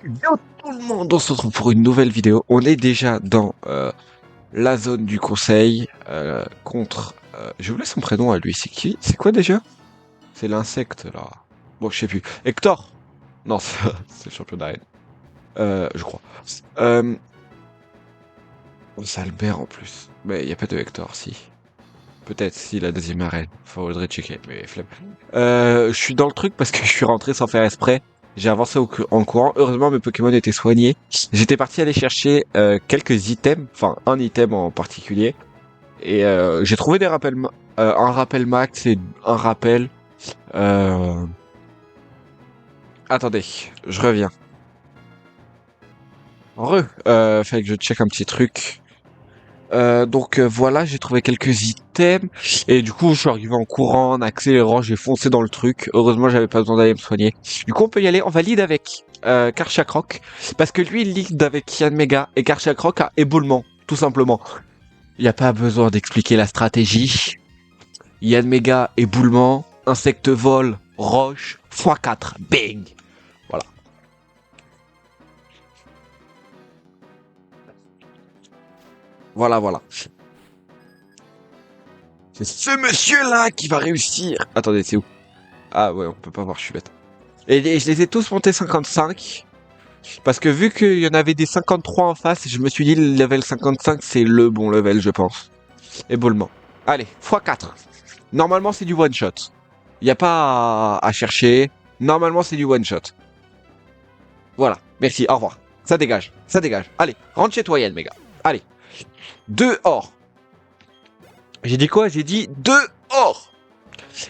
Yo tout le monde, on se retrouve pour une nouvelle vidéo. On est déjà dans la zone du conseil contre... J'ai oublié son prénom à lui, c'est qui? C'est quoi déjà? C'est l'insecte là. Bon, je sais plus. Hector? Non, c'est le champion d'arène. Je crois. Euh... C'est Albert en plus. Mais il n'y a pas de Hector, si. Peut-être, si, la deuxième arène. Faudrait checker, mais flemme. Je suis dans le truc parce que je suis rentré sans faire exprès. J'ai avancé en courant. Heureusement, mes Pokémon étaient soignés. J'étais parti aller chercher quelques items, enfin un item en particulier. Et j'ai trouvé des rappels, un rappel max et un rappel. Euh... Attendez, je reviens. Fallait que je check un petit truc. Donc voilà, j'ai trouvé quelques items et du coup je suis arrivé en courant, en accélérant, j'ai foncé dans le truc. Heureusement j'avais pas besoin d'aller me soigner. Du coup on peut y aller, on va lead avec Karchakrok parce que lui il lead avec Yann Mega et Karchakrok a éboulement, tout simplement. Il n'y a pas besoin d'expliquer la stratégie. Yann Mega, éboulement, insecte vol, roche, x4, bang. Voilà. Voilà. C'est ce monsieur-là qui va réussir. Attendez, c'est où? Ah ouais, on peut pas voir, je suis bête. Et je les ai tous montés 55. Parce que vu qu'il y en avait des 53 en face, je me suis dit le level 55 c'est le bon level, je pense. Éboulement. Allez, x4. Normalement c'est du one shot. Y a pas à chercher. Normalement c'est du one shot. Voilà, merci, au revoir. Ça dégage, ça dégage. Allez, rentre chez toi Yann, mes gars. Allez. Deux or. J'ai dit quoi? J'ai dit deux or.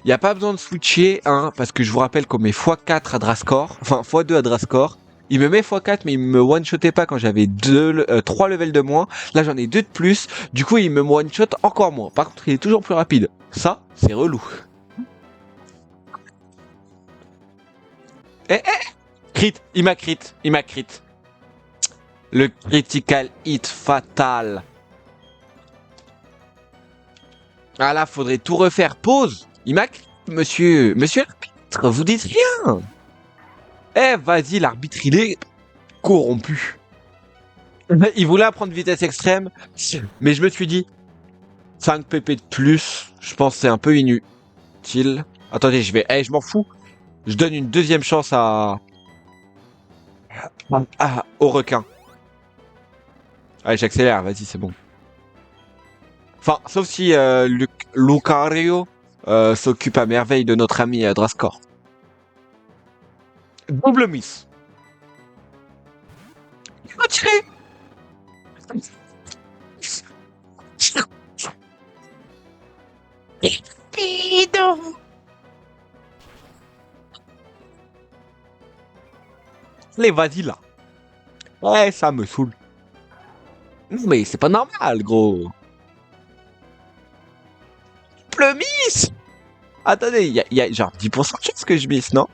Y a pas besoin de switcher, hein, parce que je vous rappelle qu'on met x4 à Drascore, enfin x2 à Drascore. Il me met x4 mais il me one-shotait pas quand j'avais 3 levels de moins. Là j'en ai 2 de plus. Du coup il me one-shot encore moins. Par contre il est toujours plus rapide. Ça, c'est relou. Crit, il m'a crit. Le critical hit fatal. Ah là, faudrait tout refaire. Pause. Il m'a crit, monsieur l'arbitre, vous dites rien. Eh, vas-y, l'arbitre, il est corrompu. Il voulait apprendre vitesse extrême, mais je me suis dit, 5 pp de plus, je pense que c'est un peu inutile. Attendez, je m'en fous. Je donne une deuxième chance au requin. Allez, j'accélère, vas-y, c'est bon. Enfin, sauf si Lucario s'occupe à merveille de notre ami Drascore. Double miss. Il faut tirer. Speedo. Allez, vas-y là. Ouais, ça me saoule. Non mais c'est pas normal, gros. Double miss. Attendez, y a genre 10% de chance que je miss, non?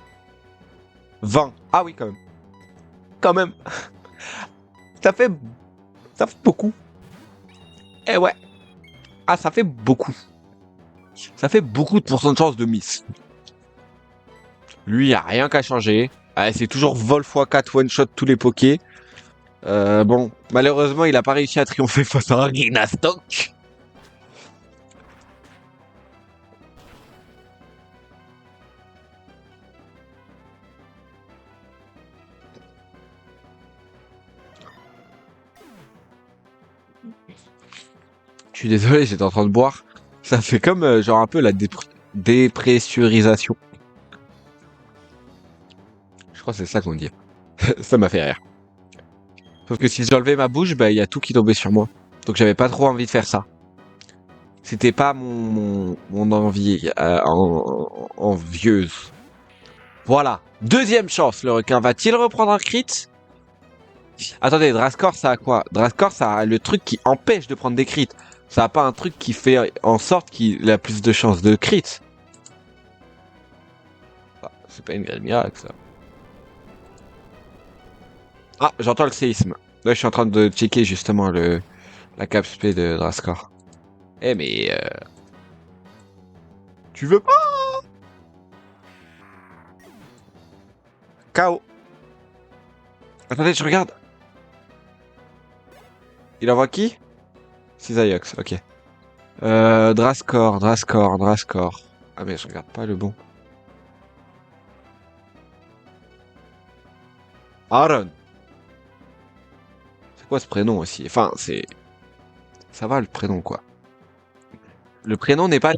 20. Ah oui, quand même. Quand même. Ça fait, ça fait beaucoup. Eh ouais. Ah, ça fait beaucoup. Ça fait beaucoup de pourcents de chance de miss. Lui, y a rien qu'à changer. Ah, c'est toujours vol x4 one shot tous les pokés. Bon, malheureusement, il a pas réussi à triompher face à un Stock. Je suis désolé, j'étais en train de boire. Ça fait comme genre un peu la dépressurisation. Je crois que c'est ça qu'on dit. Ça m'a fait rire. Sauf que si j'enlevais ma bouche, bah il y a tout qui tombait sur moi. Donc j'avais pas trop envie de faire ça. C'était pas mon envie envieuse. Voilà. Deuxième chance, le requin va-t-il reprendre un crit? Attendez, Drascore ça a quoi? Drascore ça a le truc qui empêche de prendre des crits. Ça a pas un truc qui fait en sorte qu'il a plus de chances de crit. Ah, c'est pas une graine miracle ça. Ah, j'entends le séisme. Là, je suis en train de checker justement la cap spé de Drascore. Eh mais tu veux pas? KO. Attendez, je regarde. Il envoie qui? Cisaiox, ok. Drascore. Ah mais je regarde pas le bon. Aaron. C'est quoi ce prénom aussi? Enfin, c'est... Ça va le prénom, quoi. Le prénom n'est pas...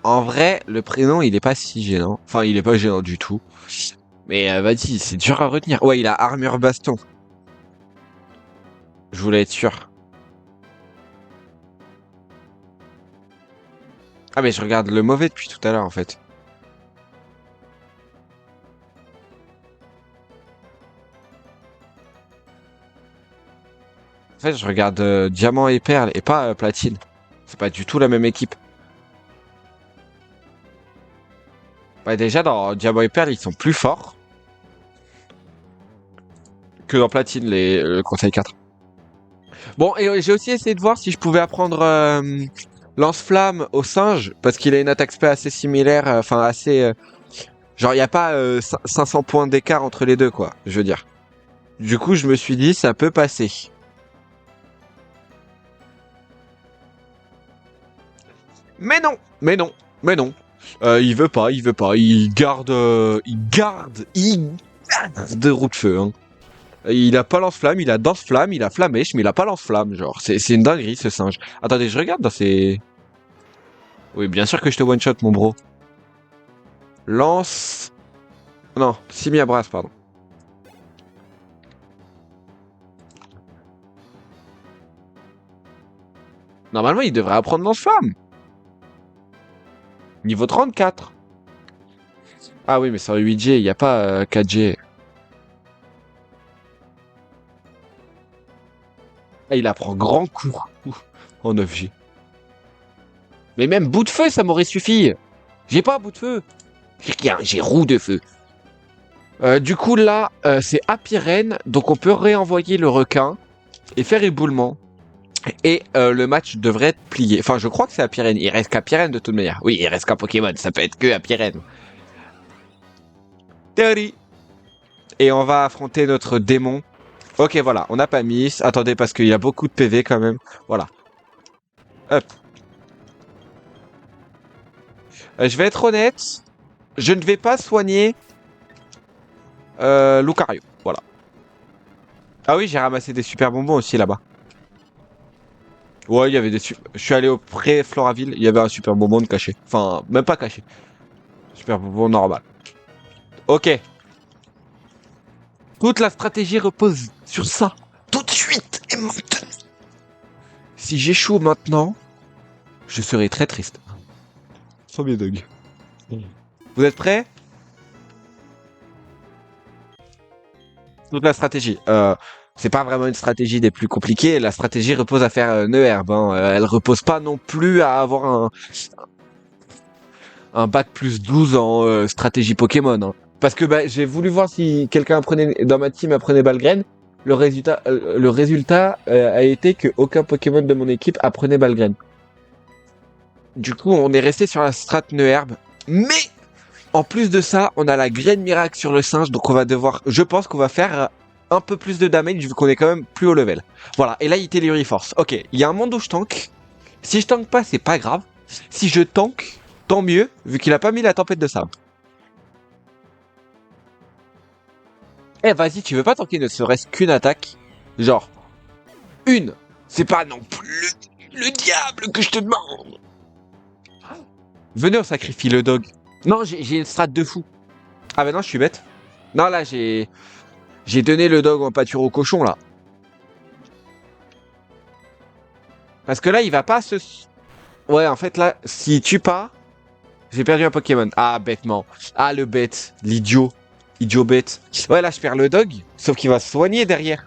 En vrai, le prénom, il est pas si gênant. Enfin, il est pas gênant du tout. Mais vas-y, c'est dur à retenir. Ouais, il a armure baston. Je voulais être sûr. Ah mais je regarde le mauvais depuis tout à l'heure, en fait. En fait, je regarde diamant et perle et pas platine. C'est pas du tout la même équipe. Ouais, déjà, dans diamant et perle, ils sont plus forts que dans platine, le conseil 4. Bon, et j'ai aussi essayé de voir si je pouvais apprendre lance-flamme au singe, parce qu'il a une attaque spé assez similaire, enfin assez... genre, il n'y a pas 500 points d'écart entre les deux, quoi, je veux dire. Du coup, je me suis dit, ça peut passer. Mais non, mais non, mais non. Il veut pas. Il garde de roue de feu. Hein. Il a pas lance-flamme, il a danse-flamme, il a flamèche, mais il a pas lance-flamme. Genre, c'est une dinguerie ce singe. Attendez, je regarde dans ses. Oui, bien sûr que je te one-shot, mon bro. Lance. Non, Simi à brasse, pardon. Normalement, il devrait apprendre lance-flamme. Niveau 34. Ah oui, mais c'est en 8G, il n'y a pas 4G. Ah, il apprend grand coup en 9G. Mais même bout de feu, ça m'aurait suffi. J'ai pas bout de feu. J'ai roue de feu. Du coup, là, c'est Apirène. Donc, on peut réenvoyer le requin et faire éboulement. Et le match devrait être plié. Enfin, je crois que c'est Apirène. Il reste qu'Apirène de toute manière. Oui, il reste qu'un Pokémon. Ça peut être que Apirène. Théorie. Et on va affronter notre démon. Ok, voilà. On n'a pas mis. Attendez, parce qu'il y a beaucoup de PV quand même. Voilà. Hop. Je vais être honnête. Je ne vais pas soigner Lucario. Voilà. Ah oui, j'ai ramassé des super bonbons aussi là-bas. Ouais, il y avait des... Je suis allé au pré Floraville, il y avait un super bonbon de caché. Enfin, même pas caché. Super bonbon normal. Ok. Toute la stratégie repose sur ça. Tout de suite et maintenant. Si j'échoue maintenant, je serai très triste. Premier dog. Vous êtes prêts? Toute la stratégie. C'est pas vraiment une stratégie des plus compliquées. La stratégie repose à faire nœud herbe. Hein. Elle repose pas non plus à avoir un bac plus 12 en stratégie Pokémon. Hein. Parce que bah, j'ai voulu voir si quelqu'un apprenait dans ma team apprenait Balgren. Le résultat a été que aucun Pokémon de mon équipe apprenait Balgren. Du coup, on est resté sur la strat nœud herbe. Mais en plus de ça, on a la graine miracle sur le singe, donc on va devoir, je pense qu'on va faire un peu plus de damage vu qu'on est quand même plus haut level. Voilà, et là il Telluri Force. Ok, il y a un monde où je tank. Si je tank pas, c'est pas grave. Si je tank, tant mieux, vu qu'il a pas mis la tempête de sable. Eh vas-y, tu veux pas tanker ne serait-ce qu'une attaque? Genre, une. C'est pas non plus le diable que je te demande. Venez, on sacrifie le dog. Non, j'ai une strat de fou. Ah bah non, je suis bête. Non, là, j'ai donné le dog en pâture au cochon, là. Parce que là, il va pas se... Ouais, en fait, là, s'il tue pas, j'ai perdu un Pokémon. Ah, bêtement. Ah, le bête. L'idiot. Idiot bête. Ouais, là, je perds le dog, sauf qu'il va se soigner derrière.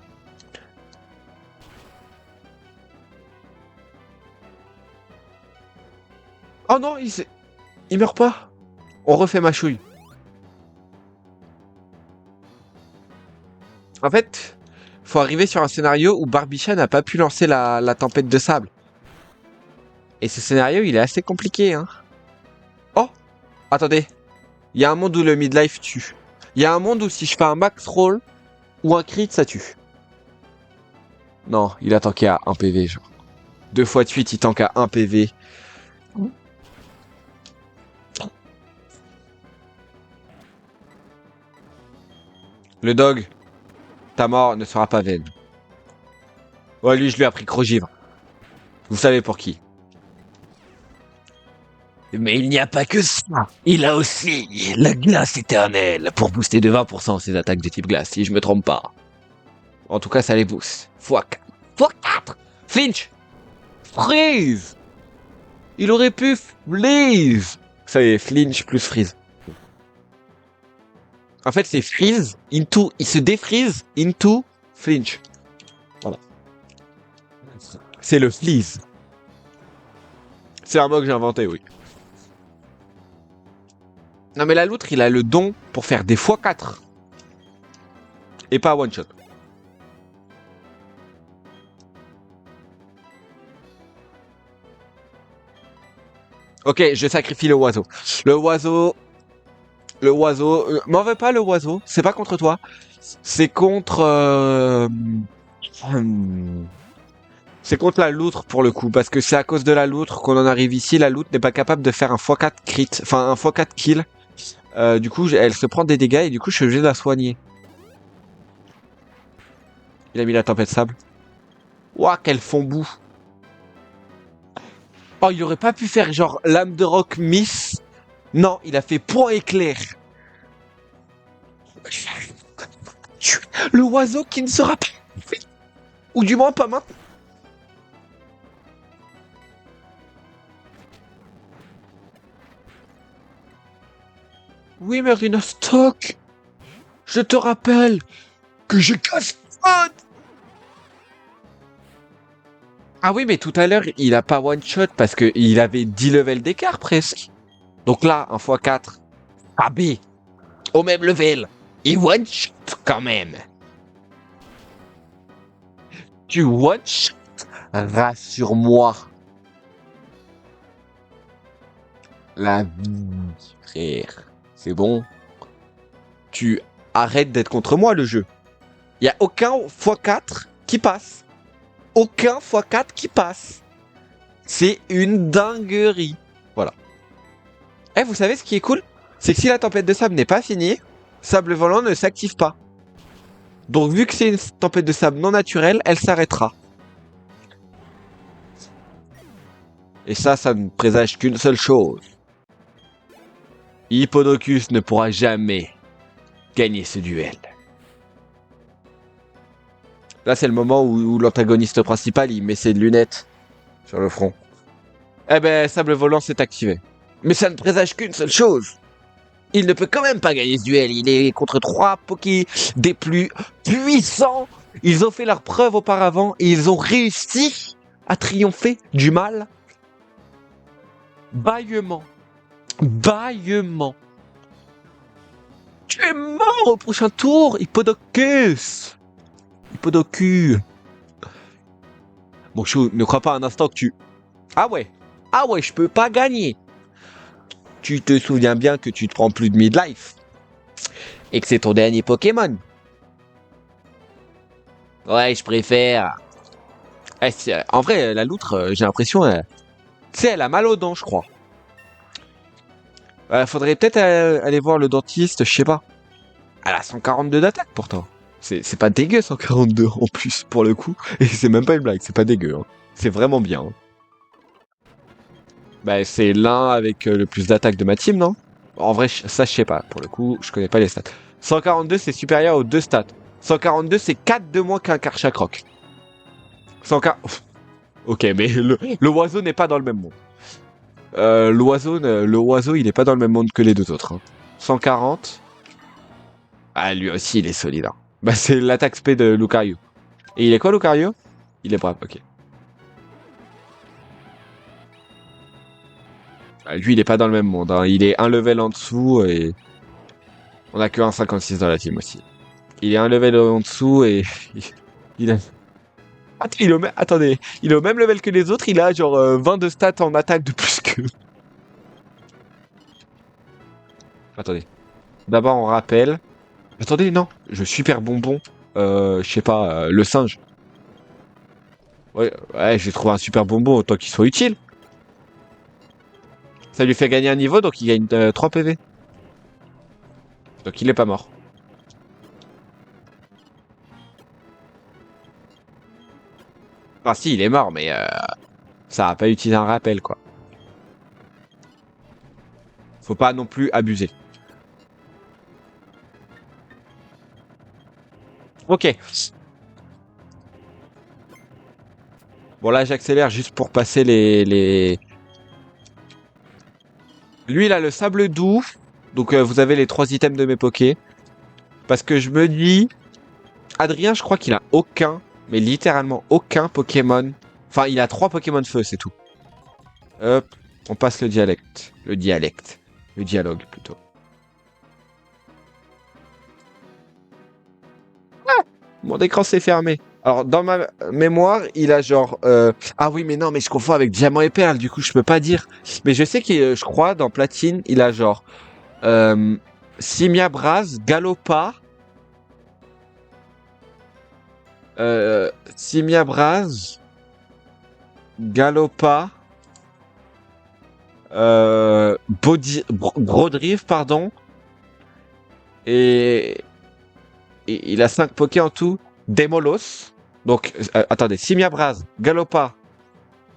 Oh non, il meurt pas. On refait ma chouille. En fait, faut arriver sur un scénario où Barbicha n'a pas pu lancer la tempête de sable. Et ce scénario, il est assez compliqué, hein. Attendez. Il y a un monde où le midlife tue. Il y a un monde où si je fais un max roll ou un crit, ça tue. Non, il a tanké à 1 PV, genre. 2 fois de suite, il tank à 1 PV. Le dog, ta mort ne sera pas vaine. Ouais, lui, je lui ai appris Crogivre. Vous savez pour qui. Mais il n'y a pas que ça. Il a aussi la glace éternelle pour booster de 20% ses attaques de type glace, si je me trompe pas. En tout cas, ça les booste. x4. x4 Flinch. Freeze. Il aurait pu freeze. Ça y est, flinch plus freeze. En fait, c'est freeze into... Il se défreeze into flinch. Voilà. C'est le freeze. C'est un mot que j'ai inventé, oui. Non mais la loutre, il a le don pour faire des x4. Et pas one shot. Ok, je sacrifie le oiseau. Le oiseau... M'en veux pas le oiseau. C'est pas contre toi. C'est contre... C'est contre la loutre pour le coup. Parce que c'est à cause de la loutre qu'on en arrive ici. La loutre n'est pas capable de faire un x4 crit. Enfin, un x4 kill. Du coup, elle se prend des dégâts et du coup, je suis obligé de la soigner. Il a mis la tempête de sable. Ouah, quel fond boue. Oh, il aurait pas pu faire genre lame de roc miss. Non, il a fait point éclair. Le oiseau qui ne sera pas fait. Ou du moins pas maintenant. Oui, mais Rhino Stock. Je te rappelle que j'ai casse. Ah oui, mais tout à l'heure, il a pas one shot parce que il avait 10 levels d'écart presque. Donc là, un x4. AB. Au même level. Il one shot quand même. Tu one shot. Rassure-moi. La vie, frère. C'est bon. Tu arrêtes d'être contre moi, le jeu. Il y a aucun x4 qui passe. Aucun x4 qui passe. C'est une dinguerie. Voilà. Eh, vous savez ce qui est cool? C'est que si la tempête de sable n'est pas finie, sable volant ne s'active pas. Donc vu que c'est une tempête de sable non naturelle, elle s'arrêtera. Et ça ne présage qu'une seule chose. Hippodocus ne pourra jamais gagner ce duel. Là, c'est le moment où l'antagoniste principal, il met ses lunettes sur le front. Eh ben, sable volant s'est activé. Mais ça ne présage qu'une seule chose. Il ne peut quand même pas gagner ce duel. Il est contre 3 Poké des plus puissants. Ils ont fait leur preuve auparavant et ils ont réussi à triompher du mal. Bâillement. Bâillement. Tu es mort au prochain tour, Hippodocus. Hippodocus. Bon, chou, ne crois pas un instant que tu... Ah ouais, je peux pas gagner. Tu te souviens bien que tu te prends plus de midlife. Et que c'est ton dernier Pokémon. Ouais, je préfère. En vrai, la loutre, j'ai l'impression... Tu sais, elle a mal aux dents, je crois. Faudrait peut-être aller voir le dentiste, je sais pas. Elle a 142 d'attaque pourtant. C'est pas dégueu 142 en plus pour le coup. Et c'est même pas une blague, c'est pas dégueu. Hein. C'est vraiment bien. Hein. Bah c'est l'un avec le plus d'attaque de ma team, non? En vrai, ça je sais pas. Pour le coup, je connais pas les stats. 142 c'est supérieur aux 2 stats. 142 c'est 4 de moins qu'un Karchakroc. 140... Ok, mais le oiseau n'est pas dans le même monde. L'oiseau, il est pas dans le même monde que les deux autres. Hein. 140. Ah, lui aussi, il est solide. Hein. Bah, c'est l'attaque spé de Lucario. Et il est quoi, Lucario? Il est brave, ok. Ah, lui, il est pas dans le même monde. Hein. Il est un level en dessous et... On a que un 56 dans la team aussi. Il est un level en dessous et... il a... Attendez, il est au même level que les autres, il a genre 22 stats en attaque de plus que... Attendez. D'abord, on rappelle. Attendez, non. Je super bonbon. Je sais pas, le singe. Ouais, ouais, j'ai trouvé un super bonbon, autant qu'il soit utile. Ça lui fait gagner un niveau, donc il gagne 3 PV. Donc il est pas mort. Enfin, si, il est mort, mais ça a pas utilisé un rappel, quoi. Faut pas non plus abuser. Ok. Bon, là, j'accélère juste pour passer les... Lui, il a le sable doux. Donc, vous avez les 3 items de mes pokés. Parce que je me dis... Adrien, je crois qu'il a aucun, mais littéralement aucun Pokémon. Enfin, il a 3 Pokémon feu, c'est tout. Hop, on passe le dialecte. Le dialecte. Le dialogue, plutôt. Mon écran s'est fermé. Alors, dans ma mémoire, il a genre... Ah oui, mais non, mais je confonds avec Diamant et Perle, du coup, je peux pas dire. Mais je sais que, je crois, dans Platine, il a genre... Simia Braz, Galopa... Simia Braz... Galopa... Brodrive, pardon. Et... et il a 5 Pokés en tout. Demolos. Donc, attendez. Simia Braz, Galopa,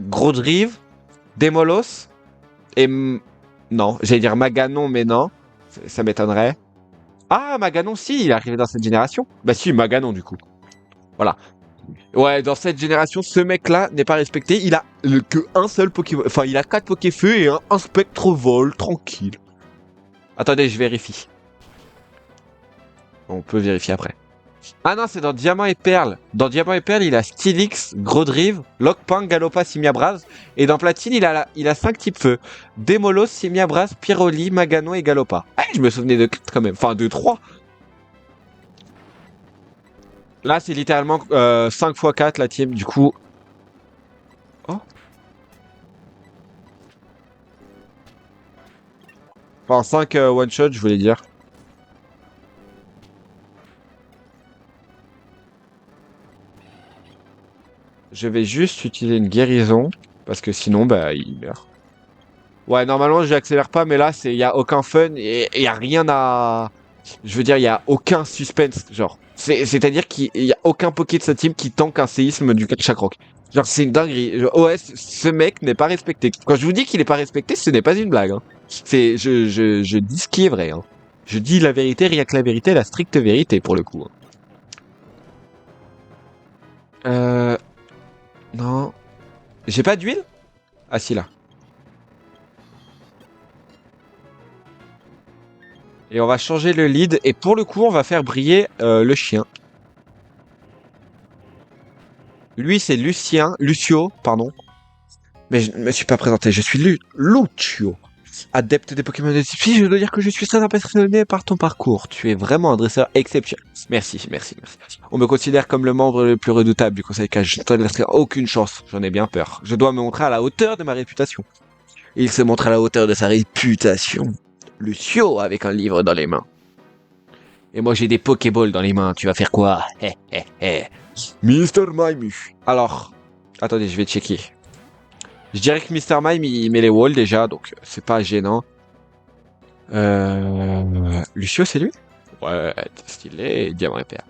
Grodrive, Demolos... Et non, j'allais dire Maganon, mais non, ça m'étonnerait. Ah, Maganon, si, il est arrivé dans cette génération. Bah si, Maganon, du coup. Voilà. Ouais, dans cette génération, ce mec-là n'est pas respecté. Il a que un seul Pokémon. Enfin, il a 4 Pokéfeu et un Spectre-Vol, tranquille. Attendez, je vérifie. On peut vérifier après. Ah non, c'est dans Diamant et Perle. Dans Diamant et Perle, il a Stylix, Grodrive, Lockpang, Galopa, Simiabras. Et dans Platine, il a 5 types feu. Démolos, Simiabras, Pyroli, Maganon et Galopa. Ah, je me souvenais de 4 quand même. Enfin, de 3. Là, c'est littéralement 5 x 4 la team. Du coup... Oh. Enfin, 5 one-shot, je voulais dire. Je vais juste utiliser une guérison. Parce que sinon, bah, il meurt. Ouais, normalement, je l'accélère pas, mais là, il y a aucun fun et il y a rien à... Je veux dire, il y a aucun suspense, genre. C'est-à-dire qu'il y a aucun Poké de sa team qui tank un séisme du Chakroc. Genre, c'est une dinguerie. OS, ce mec n'est pas respecté. Quand je vous dis qu'il est pas respecté, ce n'est pas une blague. Hein. Je dis ce qui est vrai. Hein. Je dis la vérité, rien que la vérité, la stricte vérité, pour le coup. Hein. Euh... Non. J'ai pas d'huile? Ah si, là. Et on va changer le lead. Et pour le coup, on va faire briller le chien. Lui, c'est Lucio, pardon. Mais je ne me suis pas présenté, je suis Lucio. Adepte des Pokémon de type Psy, je dois dire que je suis très impressionné par ton parcours. Tu es vraiment un dresseur exceptionnel. Merci, merci, merci. On me considère comme le membre le plus redoutable du conseil car je ne te laisserai aucune chance. J'en ai bien peur. Je dois me montrer à la hauteur de ma réputation. Il se montre à la hauteur de sa réputation. Lucio avec un livre dans les mains. Et moi j'ai des Pokéballs dans les mains. Tu vas faire quoi? Hé, hé, hé. Mister Mime. Alors, attendez, je vais checker. Je dirais que Mr. Mime, il met les walls déjà, donc c'est pas gênant. Lucio, c'est lui? Ouais, stylé, diamant et pair.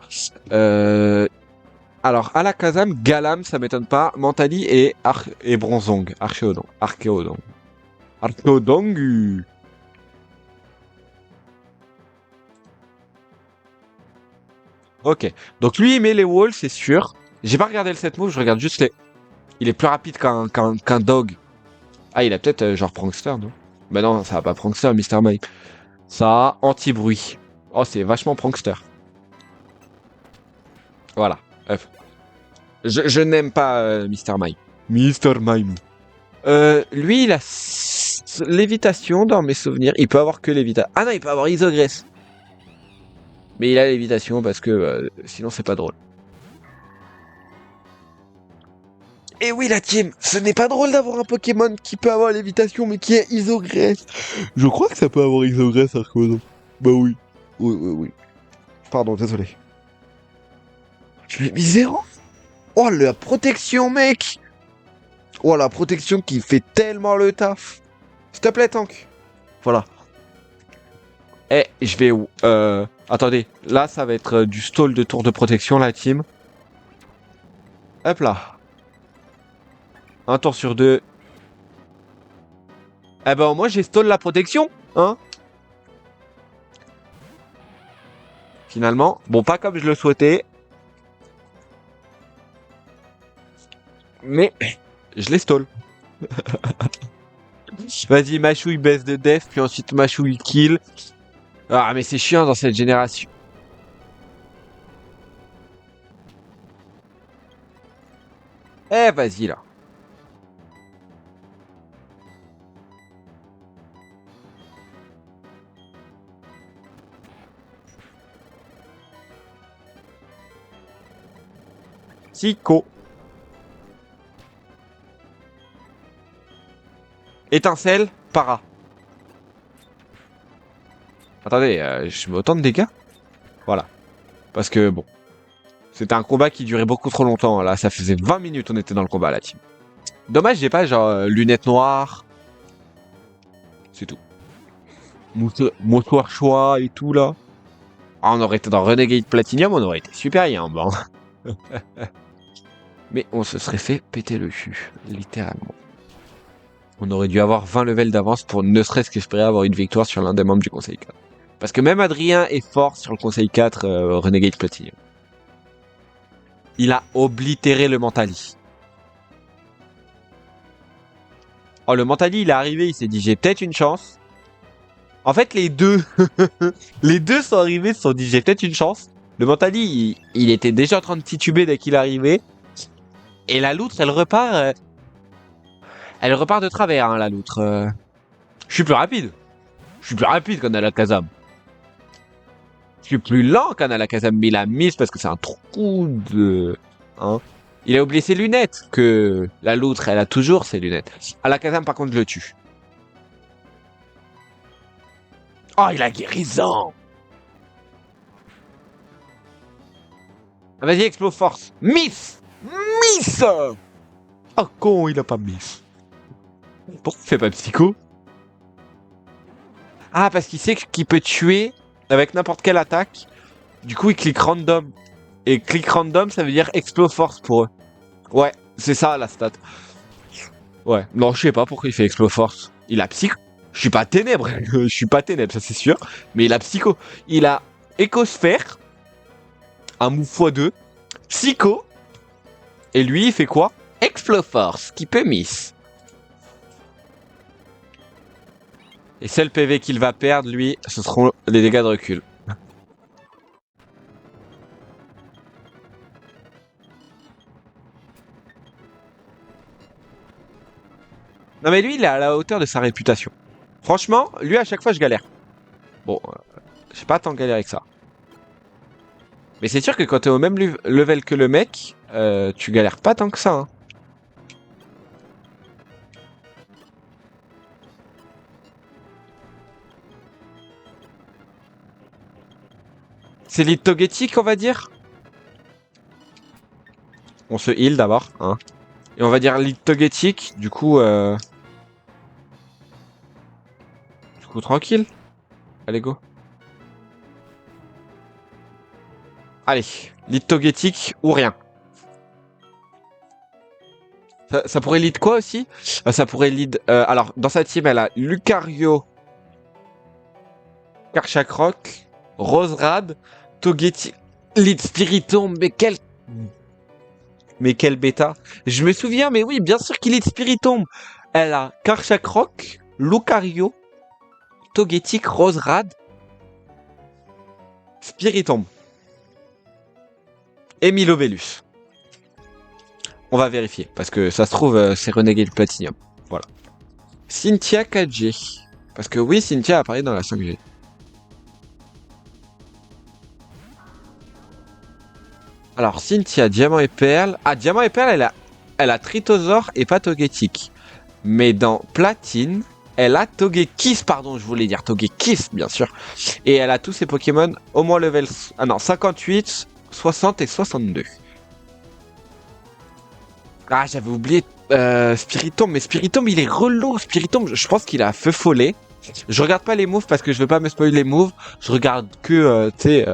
Alors, Alakazam, Galam, ça m'étonne pas. Mentali et Bronzong. Archéodon. Archéodon. Archéodongu. Ok. Donc lui, il met les walls, c'est sûr. J'ai pas regardé le set move, je regarde juste les... Il est plus rapide qu'un dog. Ah, il a peut-être genre Prankster, non? Bah non, ça va pas Prankster, Mr. Mime. Ça a anti-bruit. Oh, c'est vachement prankster. Voilà. Bref. Je n'aime pas Mr. Mime. Mr. Mime. Lui, il a lévitation dans mes souvenirs. Il peut avoir que lévitation. Ah non, il peut avoir isogresse. Mais il a lévitation parce que sinon c'est pas drôle. Et oui, la team, ce n'est pas drôle d'avoir un Pokémon qui peut avoir lévitation, mais qui est Isogresse. Je crois que ça peut avoir Isogresse, Arcono. Bah oui. Oui, oui, oui. Pardon, désolé. Je lui ai mis 0. Oh, la protection, mec. Oh, la protection qui fait tellement le taf. S'il te plaît, tank. Voilà. Eh, je vais où attendez, là, ça va être du stall de tour de protection, la team. Hop là. Un tour sur deux. Eh ben, moi, j'ai stall la protection, hein. Finalement. Bon, pas comme je le souhaitais. Mais, je l'ai stall. Vas-y, Machouille baisse de def, puis ensuite Machouille kill. Ah, mais c'est chiant dans cette génération. Eh, vas-y, là. Psycho. Étincelle, para. Attendez, je mets autant de dégâts? Voilà. Parce que, bon. C'était un combat qui durait beaucoup trop longtemps. Là, ça faisait 20 minutes on était dans le combat, la team. Dommage, j'ai pas genre lunettes noires. C'est tout. Mouchoir choix et tout, là. Ah, on aurait été dans Renegade Platinum, on aurait été super yamb, hein. Mais on se serait fait péter le cul, littéralement. On aurait dû avoir 20 levels d'avance pour ne serait-ce qu'espérer avoir une victoire sur l'un des membres du Conseil 4. Parce que même Adrien est fort sur le Conseil 4 Renegade Platinum. Il a oblitéré le Mentali. Oh, le Mentali, il est arrivé, il s'est dit j'ai peut-être une chance. En fait, les deux, les deux sont arrivés, ils se sont dit j'ai peut-être une chance. Le Mentali, il était déjà en train de tituber dès qu'il est arrivé. Et la loutre, elle repart de travers, hein, la loutre. Je suis plus rapide. Je suis plus rapide qu'un Alakazam. Je suis plus lent qu'un Alakazam, mais il a mise parce que c'est un trou de... Hein. Il a oublié ses lunettes, que la loutre, elle a toujours ses lunettes. Alakazam, par contre, je le tue. Oh, il a guérison. Ah, vas-y, Explo Force. Miss. Miss. Oh, con, il a pas miss. Pourquoi il fait pas psycho? Ah, parce qu'il sait qu'il peut tuer avec n'importe quelle attaque. Du coup, il clique random. Et click random, ça veut dire Explo Force pour eux. Ouais, c'est ça la stat. Ouais, non, je sais pas pourquoi il fait Explo Force. Il a psycho. Je suis pas ténèbres, je suis pas ténèbres, ça c'est sûr. Mais il a psycho. Il a écosphère, un move x2, psycho. Et lui, il fait quoi? Explo Force, qui peut miss. Et seul PV qu'il va perdre, lui, ce seront les dégâts de recul. Non mais lui, il est à la hauteur de sa réputation. Franchement, lui, à chaque fois, je galère. Bon, j'ai pas tant galéré que ça. Mais c'est sûr que quand t'es au même level que le mec, tu galères pas tant que ça. Hein. C'est lead Togetic, on va dire. On se heal d'abord, hein. Et on va dire lead Togetic, du coup, tranquille. Allez, go. Allez, lead Togetic ou rien. Ça pourrait lead quoi aussi? Ça pourrait lead... alors, dans sa team, elle a Lucario, Karchakroc, Roserad, Togetic, lead Spiritomb, mais quel bêta. Je me souviens, mais oui, bien sûr qu'il lead Spiritomb. Elle a Karchakroc, Lucario, Togetic, Roserad, Spiritomb. Et Milovelus. On va vérifier, parce que ça se trouve, c'est Renegade Platinum. Voilà. Cynthia 4G. Parce que oui, Cynthia apparaît dans la 5G. Alors, Cynthia, Diamant et Perle. Ah, Diamant et Perle, elle a Tritosaur et pas Togetic. Mais dans Platine, elle a Togekiss, pardon, je voulais dire Togekiss, bien sûr. Et elle a tous ses Pokémon au moins level... Ah non, 58, 60 et 62. Ah, j'avais oublié Spiritomb, mais Spiritomb, il est relou. Spiritomb, je pense qu'il a feu follet. Je regarde pas les moves parce que je veux pas me spoiler les moves. Je regarde que, tu sais,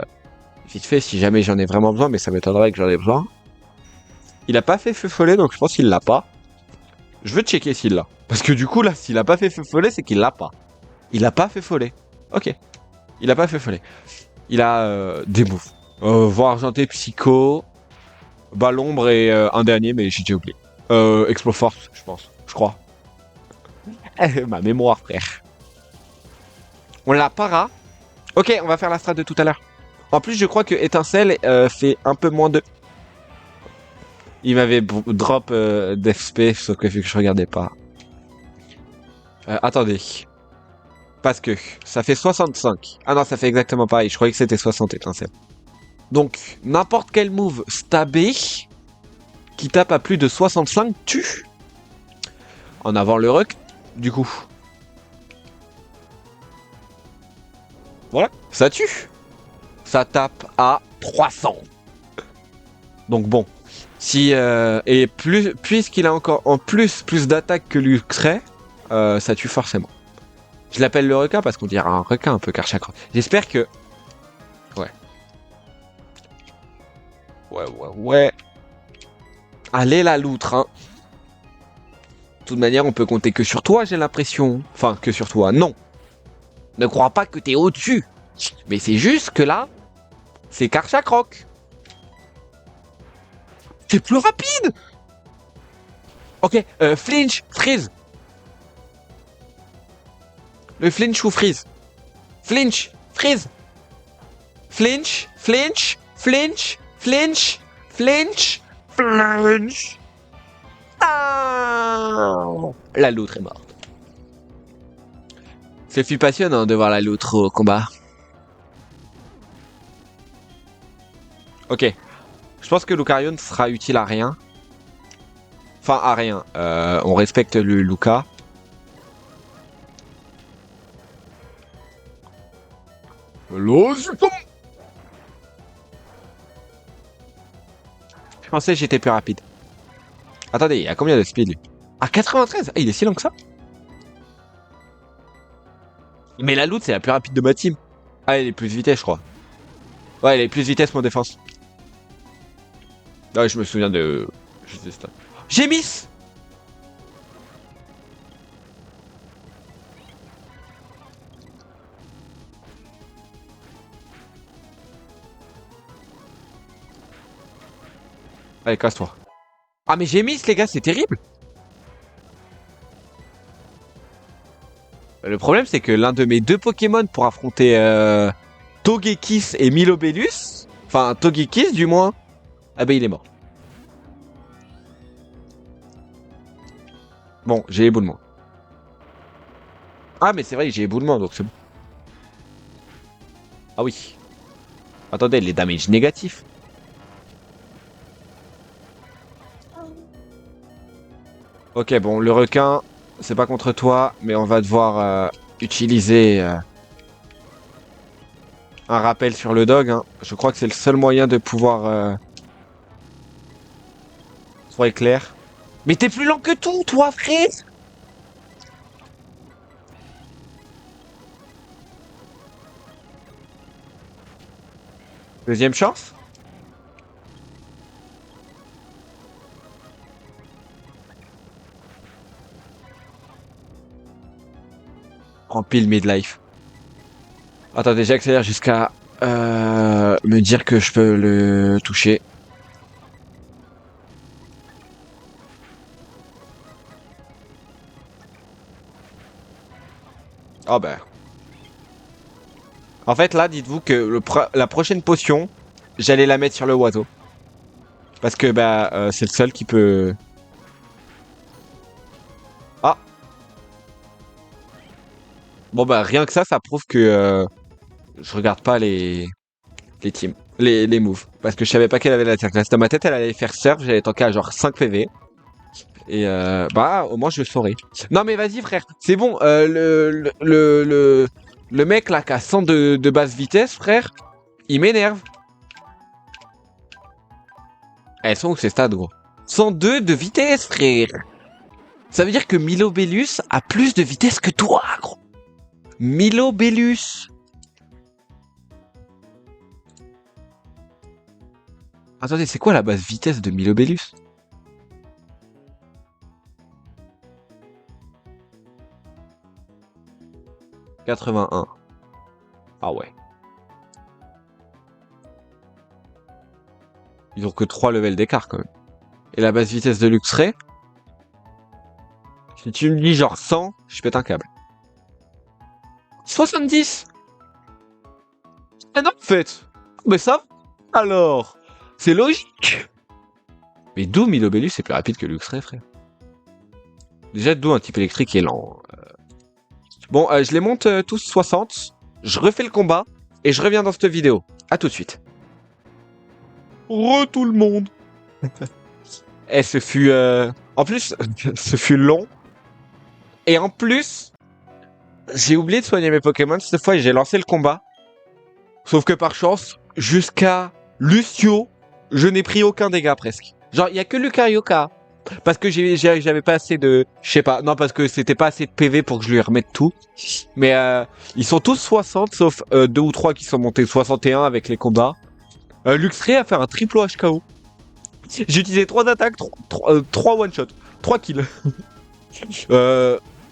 vite fait si jamais j'en ai vraiment besoin, mais ça m'étonnerait que j'en ai besoin. Il a pas fait feu follet, donc je pense qu'il l'a pas. Je veux checker s'il l'a. Parce que du coup, là, s'il a pas fait feu follet, c'est qu'il l'a pas. Il a pas fait follet. Ok. Il a pas fait follet. Il a des moves. Voix argenté, psycho, balle ombre et un dernier, mais j'ai déjà oublié. Exploforce, je pense. Je crois. Ma mémoire, frère. On l'a para. Ok, on va faire la strat de tout à l'heure. En plus, je crois que étincelle fait un peu moins de... Il m'avait drop d'FP, sauf que vu que je regardais pas. Attendez. Parce que ça fait 65. Ah non, ça fait exactement pareil. Je croyais que c'était 60 étincelles. Donc, n'importe quel move stabé qui tape à plus de 65 tue. En avant le ruck, du coup. Voilà, ça tue. Ça tape à 300. Donc bon. Si et plus puisqu'il a encore en plus d'attaque que Luxray, ça tue forcément. Je l'appelle le requin parce qu'on dirait un requin un peu Karchakra. J'espère que... Ouais. Ouais. Allez la loutre, hein. De toute manière, on peut compter que sur toi, j'ai l'impression. Enfin, que sur toi, non. Ne crois pas que t'es au-dessus. Mais c'est juste que là, c'est Karchakroc. C'est plus rapide. Ok, flinch, freeze. Le flinch ou freeze. Flinch, freeze. Flinch, flinch, flinch, flinch, flinch, flinch. Ah, la loutre est morte. Ce fut passionnant de voir la loutre au combat. Ok. Je pense que Lucario ne sera utile à rien. Enfin, à rien. On respecte le Luca. Je pensais que j'étais plus rapide. Attendez, il y a combien de speed lui? Ah, 93. Ah, il est si long que ça? Mais la loot, c'est la plus rapide de ma team. Ah, elle est plus vitesse, je crois. Ouais, elle est plus vitesse, mon défense. Ouais, je me souviens de... J'ai miss. Allez, casse-toi. Ah, mais j'ai miss, les gars, c'est terrible. Le problème, c'est que l'un de mes deux Pokémon pour affronter Togekiss et Milobellus, enfin Togekiss du moins, ah bah il est mort. Bon, j'ai éboulement. Ah mais c'est vrai, j'ai éboulement, donc c'est bon. Ah oui. Attendez, les damages négatifs. Ok, bon, le requin, c'est pas contre toi, mais on va devoir utiliser un rappel sur le dog. Hein. Je crois que c'est le seul moyen de pouvoir... Soyez clair. Mais t'es plus lent que tout, toi, frère. Deuxième chance. Rempile midlife. Attendez, j'accélère jusqu'à me dire que je peux le toucher. Ah ben. En fait, là, dites-vous que la prochaine potion, j'allais la mettre sur le oiseau. Parce que bah c'est le seul qui peut... Ah. Bon bah rien que ça prouve que je regarde pas les teams, les moves. Parce que je savais pas qu'elle avait l'attaque. Là, dans ma tête, elle allait faire surf, j'allais tanker à genre 5 PV. Et bah, au moins je le saurai. Non mais vas-y frère, c'est bon. Le mec là qui a 100 de basse vitesse, frère, il m'énerve. Elles sont où ces stades, gros? 102 de vitesse, frère. Ça veut dire que Milobellus a plus de vitesse que toi, gros. Milobellus. Attendez, c'est quoi la base vitesse de Milobellus? « 81. Ah ouais. Ils ont que 3 levels d'écart quand même. Et la base vitesse de Luxray, si tu me dis genre 100, je pète un câble. 70. Ah non, en fait. Mais ça, alors, c'est logique. Mais d'où Milobellus est plus rapide que Luxray, frère. Déjà, d'où un type électrique est lent. Bon, je les monte tous 60. Je refais le combat et je reviens dans cette vidéo. À tout de suite. Tout le monde. Et ce fut... En plus, ce fut long. Et en plus, j'ai oublié de soigner mes Pokémon cette fois et j'ai lancé le combat. Sauf que par chance, jusqu'à Lucio, je n'ai pris aucun dégât presque. Genre, il y a que Lucarioca. Parce que j'avais pas assez de... Je sais pas, non, parce que c'était pas assez de PV pour que je lui remette tout. Mais ils sont tous 60, sauf 2 ou 3 qui sont montés 61 avec les combats. Luxray a fait un triple HKO. J'ai utilisé 3 attaques, 3 one-shot, 3 kills.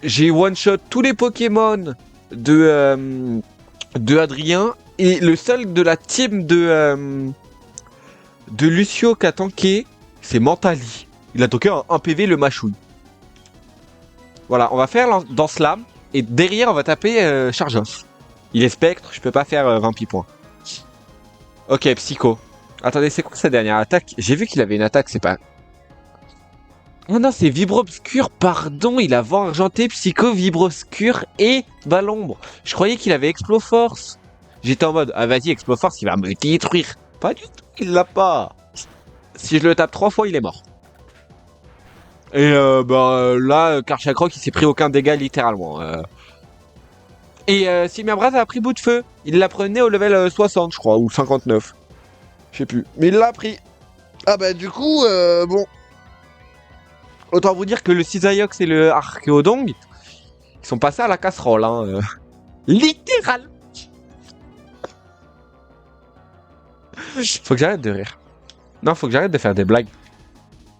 J'ai one-shot tous les Pokémon de Adrien. Et le seul de la team de Lucio qui a tanké, c'est Mentali. Il a tanké un PV le machouille. Voilà, on va faire dans Slam. Et derrière, on va taper Charge-Off. Il est spectre, je peux pas faire 20 points. Ok, Psycho. Attendez, c'est quoi sa dernière attaque? J'ai vu qu'il avait une attaque, c'est pas... Oh non, c'est Vibre Obscur, pardon, il a vent argenté, Psycho, Vibre Obscur et Valombre. Je croyais qu'il avait Explo Force. J'étais en mode, ah vas-y, Explo Force, il va me détruire. Pas du tout, il l'a pas. Si je le tape 3 fois, il est mort. Et là, Karchakroc, il s'est pris aucun dégât, littéralement. Et Simiabras a pris bout de feu. Il l'a prenait au level 60, je crois, ou 59. Je sais plus. Mais il l'a pris. Ah bah du coup, bon. Autant vous dire que le Cisaiox et le Archéodong, ils sont passés à la casserole, hein. Littéral. Faut que j'arrête de rire. Non, faut que j'arrête de faire des blagues.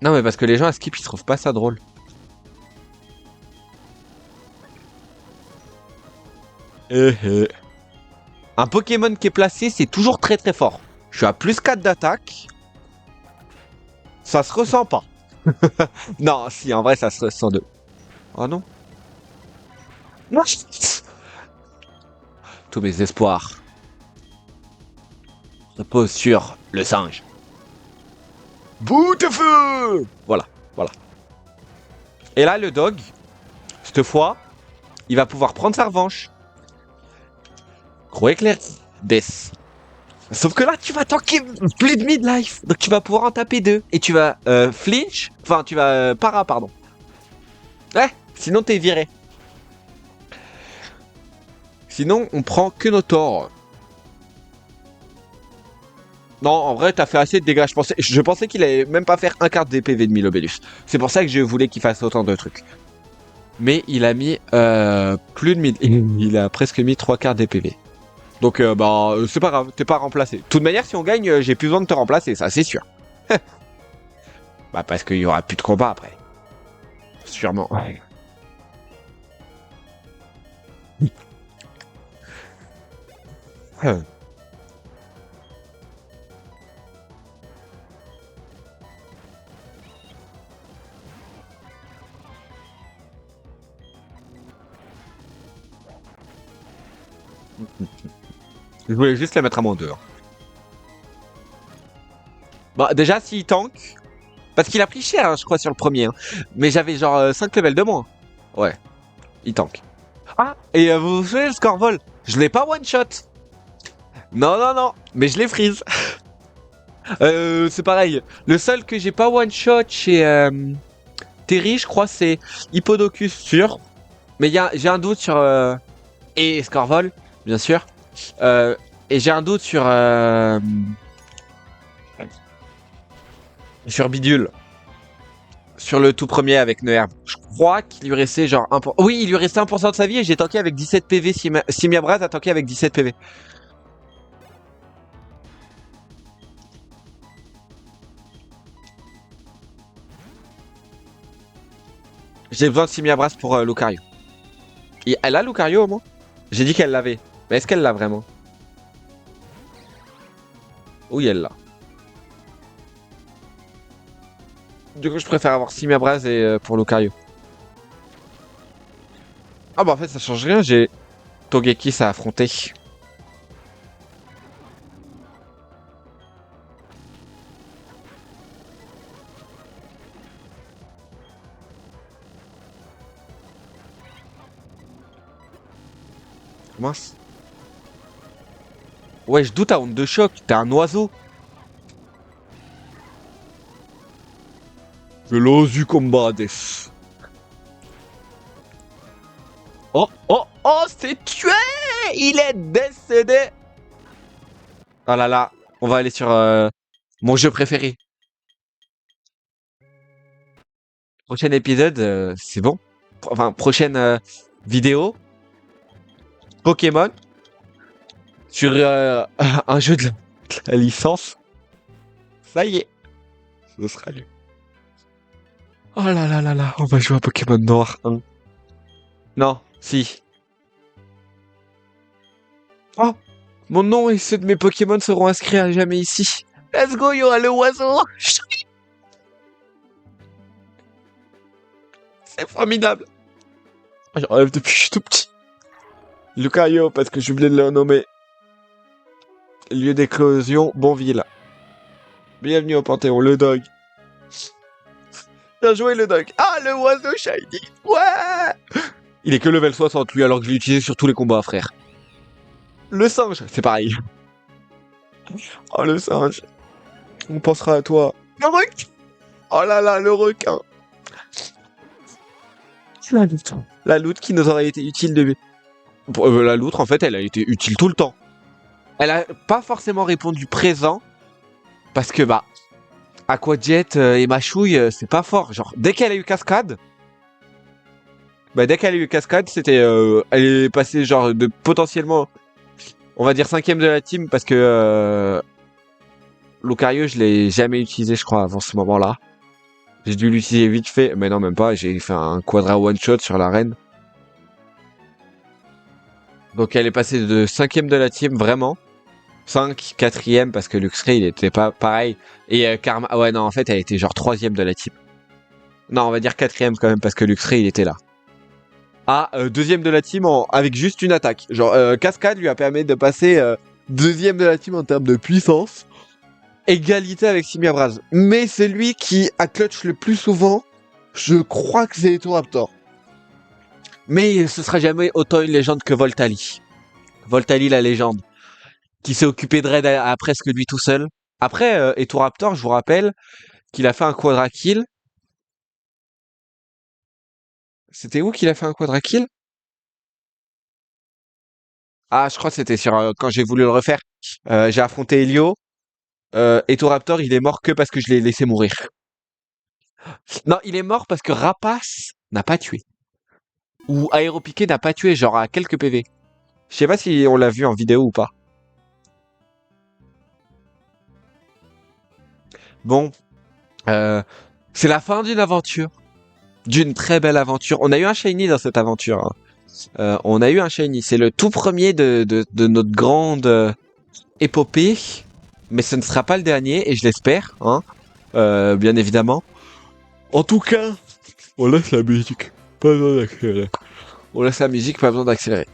Non, mais parce que les gens à Skip, ils trouvent pas ça drôle. Un Pokémon qui est placé, c'est toujours très très fort. Je suis à plus 4 d'attaque. Ça se ressent pas. Non, si, en vrai, ça se ressent de... Oh non. Non, tous mes espoirs reposent sur le singe. Bout de feu. Voilà, voilà. Et là, le dog, cette fois, il va pouvoir prendre sa revanche. Gros éclair. Death. Sauf que là, tu vas tanker plus de midlife. Donc tu vas pouvoir en taper 2. Et tu vas flinch. Enfin, tu vas para, pardon. Ouais, sinon t'es viré. Sinon, on prend que nos torts. Non, en vrai, t'as fait assez de dégâts. Je pensais qu'il allait même pas faire un quart des PV de Milobellus. C'est pour ça que je voulais qu'il fasse autant de trucs. Mais il a mis plus de 1000. Il a presque mis 3 quarts des PV. Donc, c'est pas grave, t'es pas remplacé. De toute manière, si on gagne, j'ai plus besoin de te remplacer, ça, c'est sûr. Bah, parce qu'il y aura plus de combat après. Sûrement. Ouais. Je voulais juste la mettre à moins 2. Hein. Bah, déjà, s'il tank... Parce qu'il a pris cher, hein, je crois, sur le premier. Hein. Mais j'avais genre 5 levels de moins. Ouais, il tank. Ah, et vous vous souvenez le score vol? Je l'ai pas one-shot. Non, non, non, mais je l'ai freeze. C'est pareil. Le seul que j'ai pas one-shot chez Terry, je crois, c'est Hippodocus sûr. Mais j'ai un doute sur... et Scorvol, bien sûr. Et j'ai un doute sur Bidule. Sur le tout premier avec Neherbe. Je crois qu'il lui restait genre 1%. Oui, il lui restait 1% de sa vie et j'ai tanké avec 17 PV. Simiabras a tanké avec 17 PV. J'ai besoin de Simiabras pour Lucario. Elle a Lucario au moins? J'ai dit qu'elle l'avait. Mais est-ce qu'elle l'a vraiment? Oui, elle l'a. Du coup, je préfère avoir Simiabras et pour Lucario. Ah bah en fait, ça change rien. J'ai Togekiss à affronter. Mince. Ouais, je doute à honte de choc. T'es un oiseau. Je l'ose du combat des. Oh, oh, oh, c'est tué! Il est décédé! Oh là là, on va aller sur mon jeu préféré. Prochain épisode, c'est bon. Enfin, prochaine vidéo. Pokémon. Sur un jeu de la licence. Ça y est. Ce sera lui. Oh là là là là, on va jouer à Pokémon Noir 1. Non, si. Oh, mon nom et ceux de mes Pokémon seront inscrits à jamais ici. Let's go, il y aura le oiseau. C'est formidable. J'en rêve depuis que je suis tout petit. Lucario, parce que j'ai oublié de le nommer. Lieu d'éclosion, Bonville. Bienvenue au Panthéon, le dog. Bien joué, le dog. Ah, le oiseau shiny. Ouais. Il est que level 60, lui, alors que je l'ai utilisé sur tous les combats, frère. Le singe, c'est pareil. Oh, le singe. On pensera à toi. Le requin. Oh là là, le requin. La loutre qui nous aurait été utile de... la loutre, en fait, elle a été utile tout le temps. Elle a pas forcément répondu présent. Parce que, bah... Aquajet et Machouille, c'est pas fort. Genre, dès qu'elle a eu cascade... Bah, dès qu'elle a eu cascade, c'était... elle est passée, genre, de potentiellement... On va dire 5ème de la team, parce que... Lucario, je l'ai jamais utilisé, je crois, avant ce moment-là. J'ai dû l'utiliser vite fait, mais non, même pas. J'ai fait un quadra one-shot sur l'arène. Donc elle est passée de 5ème de la team, vraiment. 5, 4ème, parce que Luxray, il était pas pareil. Et Karma... Ouais, non, en fait, elle était genre 3ème de la team. Non, on va dire 4ème quand même, parce que Luxray, il était là. Ah, 2ème de la team avec juste une attaque. Genre, Cascade lui a permis de passer 2ème de la team en termes de puissance. Égalité avec Simiabras. Mais c'est lui qui a clutch le plus souvent. Je crois que c'est Etoraptor. Mais ce sera jamais autant une légende que Voltali. Voltali, la légende. Qui s'est occupé de raid à presque lui tout seul. Après, Etoraptor, je vous rappelle qu'il a fait un quadra kill. C'était où qu'il a fait un quadra kill? Ah, je crois que c'était sur quand j'ai voulu le refaire. J'ai affronté Helio. Etoraptor, il est mort que parce que je l'ai laissé mourir. Non, il est mort parce que Rapace n'a pas tué. Ou Aéropiqué n'a pas tué, genre à quelques PV. Je sais pas si on l'a vu en vidéo ou pas. Bon, c'est la fin d'une aventure. D'une très belle aventure. On a eu un shiny dans cette aventure. Hein. On a eu un shiny. C'est le tout premier de notre grande épopée. Mais ce ne sera pas le dernier, et je l'espère. Hein. Bien évidemment. En tout cas, on laisse la musique. Pas besoin d'accélérer. On laisse la musique, pas besoin d'accélérer.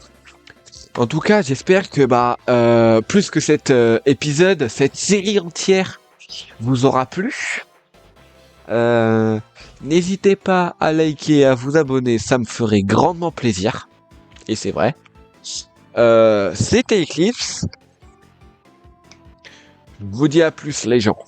En tout cas, j'espère que plus que cet épisode, cette série entière vous aura plu. N'hésitez pas à liker et à vous abonner, ça me ferait grandement plaisir. Et c'est vrai. C'était Eclipse. Je vous dis à plus les gens.